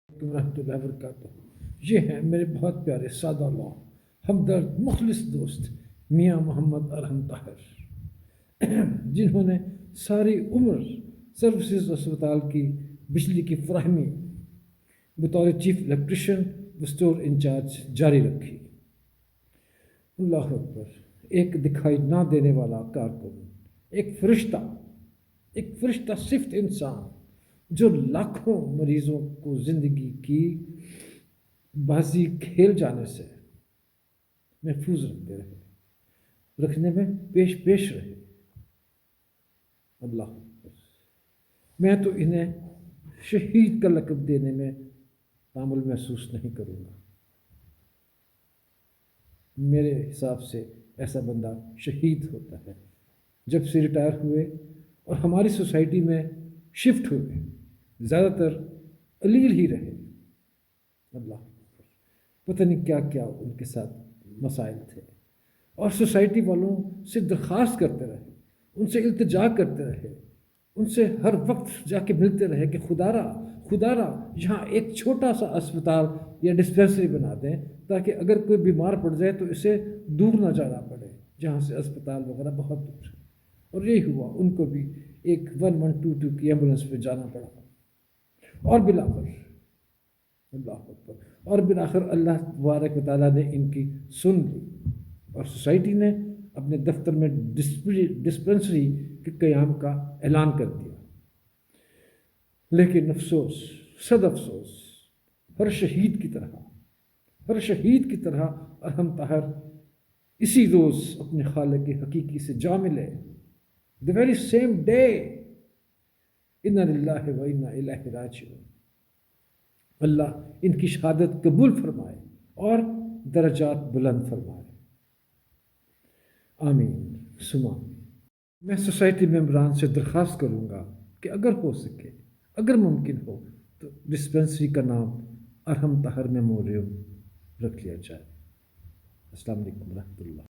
ورحمۃ اللہ وبرکاتہ۔ یہ ہیں میرے بہت پیارے سادہ لوگ، ہمدرد مخلص دوست میاں محمد ارحم طاہر، جنہوں نے ساری عمر سروسز اسپتال کی بجلی کی فراہمی بطور چیف الیکٹریشین و اسٹور انچارج جاری رکھی۔ اللہ اکبر! ایک دکھائی نہ دینے والا کارکن، ایک فرشتہ صفت انسان جو لاکھوں مریضوں کو زندگی کی بازی کھیل جانے سے محفوظ رکھنے میں پیش رہے۔ اللہ اکبر! میں تو انہیں شہید کا لقب دینے میں تعامل محسوس نہیں کروں گا۔ میرے حساب سے ایسا بندہ شہید ہوتا ہے۔ جب سے ریٹائر ہوئے اور ہماری سوسائٹی میں شفٹ ہوئے، زیادہ تر علیل ہی رہے۔ اللہ، پتہ نہیں کیا کیا ان کے ساتھ مسائل تھے، اور سوسائٹی والوں سے درخواست کرتے رہے، ان سے التجا کرتے رہے، ان سے ہر وقت جا کے ملتے رہے کہ خدا را یہاں ایک چھوٹا سا اسپتال یا ڈسپینسری بنا دیں تاکہ اگر کوئی بیمار پڑ جائے تو اسے دور نہ جانا پڑے، جہاں سے اسپتال وغیرہ بہت دور ہے۔ اور یہی ہوا، ان کو بھی ایک 1122 کی ایمبولینس پہ جانا پڑا، اور بالآخر اللہ تبارک و تعالیٰ نے ان کی سن لی، اور سوسائٹی نے اپنے دفتر میں ڈسپنسری کے قیام کا اعلان کر دیا۔ لیکن افسوس، صد افسوس، ہر شہید کی طرح ارحم طاہر اسی روز اپنے خالق حقیقی سے جا ملے۔ the very same day۔ انا للہ و انا الیہ راجعون۔ اللہ ان کی شہادت قبول فرمائے اور درجات بلند فرمائے، آمین ثم آمین۔ میں سوسائٹی ممبران سے درخواست کروں گا کہ اگر ہو سکے، اگر ممکن ہو تو ڈسپنسری کا نام ارحم طاہر میموریل رکھ لیا جائے۔ السلام علیکم ورحمۃ اللہ۔